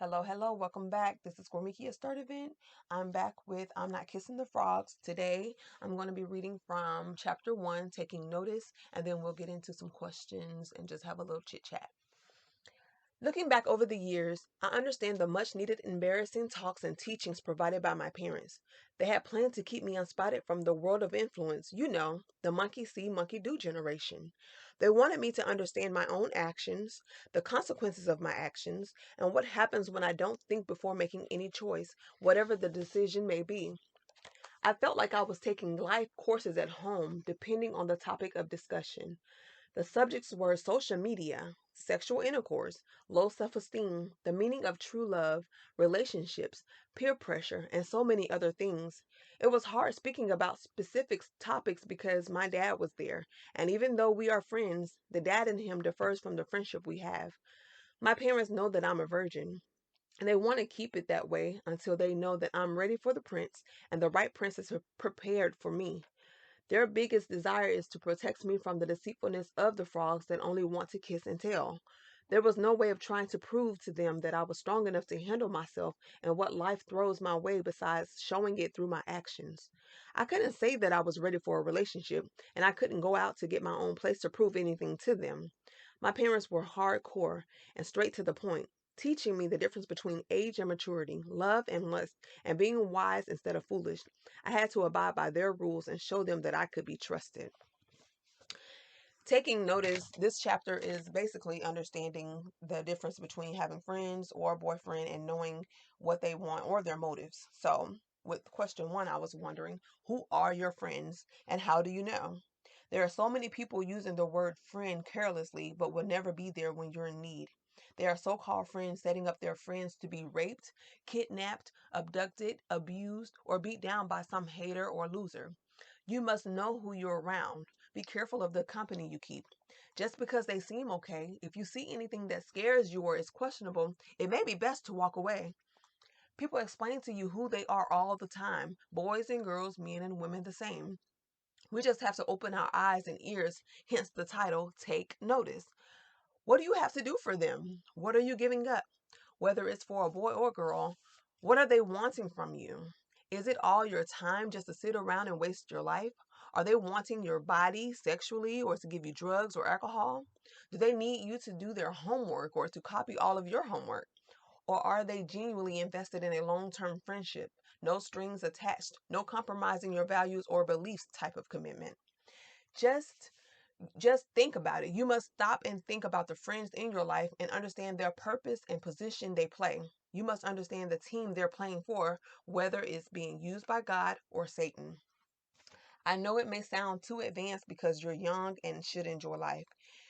Hello, hello, welcome back. This is Gwarmekia Sturdivant. I'm back with I'm Not Kissing the Frogs. Today, I'm going to be reading from chapter 1, Taking Notice, and then we'll get into some questions and just have a little chit chat. Looking back over the years, I understand the much needed embarrassing talks and teachings provided by my parents. They had planned to keep me unspotted from the world of influence, the monkey see, monkey do generation. They wanted me to understand my own actions, the consequences of my actions, and what happens when I don't think before making any choice, whatever the decision may be. I felt like I was taking life courses at home, depending on the topic of discussion. The subjects were social media, sexual intercourse, low self esteem, the meaning of true love, relationships, peer pressure, and so many other things. It was hard speaking about specific topics because my dad was there, and even though we are friends, the dad in him differs from the friendship we have. My parents know that I'm a virgin, and they want to keep it that way until they know that I'm ready for the prince and the right prince is prepared for me. Their biggest desire is to protect me from the deceitfulness of the frogs that only want to kiss and tell. There was no way of trying to prove to them that I was strong enough to handle myself and what life throws my way besides showing it through my actions. I couldn't say that I was ready for a relationship, and I couldn't go out to get my own place to prove anything to them. My parents were hardcore and straight to the point, teaching me the difference between age and maturity, love and lust, and being wise instead of foolish. I had to abide by their rules and show them that I could be trusted. Taking notice, this chapter is basically understanding the difference between having friends or a boyfriend and knowing what they want or their motives. So, with question one, I was wondering, who are your friends and how do you know? There are so many people using the word friend carelessly, but will never be there when you're in need. There are so called friends setting up their friends to be raped, kidnapped, abducted, abused, or beat down by some hater or loser. You must know who you're around. Be careful of the company you keep. Just because they seem okay, if you see anything that scares you or is questionable, it may be best to walk away. People explain to you who they are all the time, boys and girls, men and women the same. We just have to open our eyes and ears, hence the title, Take Notice. What do you have to do for them? What are you giving up? Whether it's for a boy or girl, what are they wanting from you? Is it all your time just to sit around and waste your life? Are they wanting your body sexually or to give you drugs or alcohol? Do they need you to do their homework or to copy all of your homework? Or are they genuinely invested in a long term friendship? No strings attached, no compromising your values or beliefs type of commitment. Just just think about it. You must stop and think about the friends in your life and understand their purpose and position they play. You must understand the team they're playing for, whether it's being used by God or Satan. I know it may sound too advanced because you're young and should enjoy life.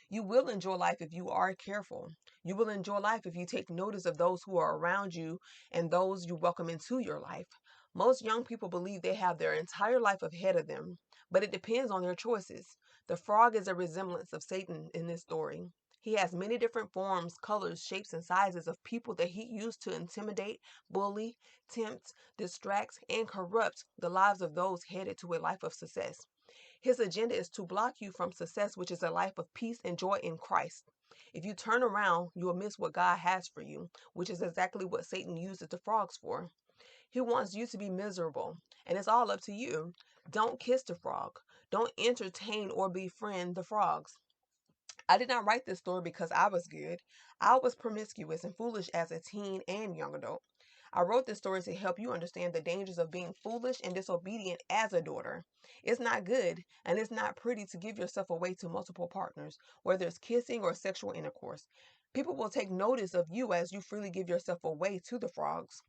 You will enjoy life if you are careful. You will enjoy life if you take notice of those who are around you and those you welcome into your life. Most young people believe they have their entire life ahead of them, but it depends on their choices. The frog is a resemblance of Satan in this story. He has many different forms, colors, shapes, and sizes of people that he used to intimidate, bully, tempt, distract, and corrupt the lives of those headed to a life of success. His agenda is to block you from success, which is a life of peace and joy in Christ. If you turn around, you will miss what God has for you, which is exactly what Satan uses the frogs for. He wants you to be miserable, and it's all up to you. Don't kiss the frog. Don't entertain or befriend the frogs. I did not write this story because I was good. I was promiscuous and foolish as a teen and young adult. I wrote this story to help you understand the dangers of being foolish and disobedient as a daughter. It's not good and it's not pretty to give yourself away to multiple partners, whether it's kissing or sexual intercourse. People will take notice of you as you freely give yourself away to the frogs.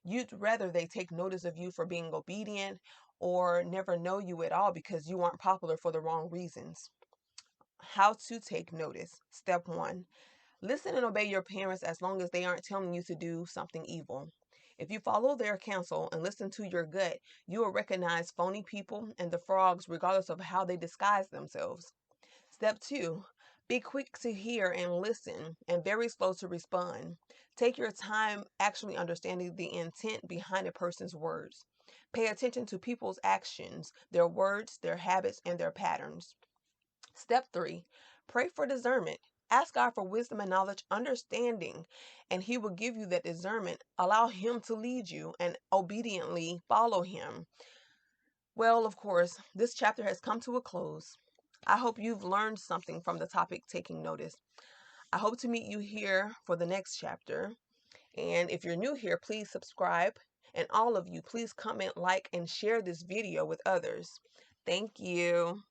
You'd rather they take notice of you for being obedient or never know you at all because you aren't popular for the wrong reasons. How to take notice. Step one, listen and obey your parents as long as they aren't telling you to do something evil. If you follow their counsel and listen to your gut, you will recognize phony people and the frogs regardless of how they disguise themselves. Step two, be quick to hear and listen and very slow to respond. Take your time actually understanding the intent behind a person's words. Pay attention to people's actions, their words, their habits, and their patterns. Step three, pray for discernment. Ask God for wisdom and knowledge, understanding, and He will give you that discernment. Allow Him to lead you and obediently follow Him. Well, of course, this chapter has come to a close. I hope you've learned something from the topic taking notice. I hope to meet you here for the next chapter. And if you're new here, please subscribe. And all of you, please comment, like, and share this video with others. Thank you.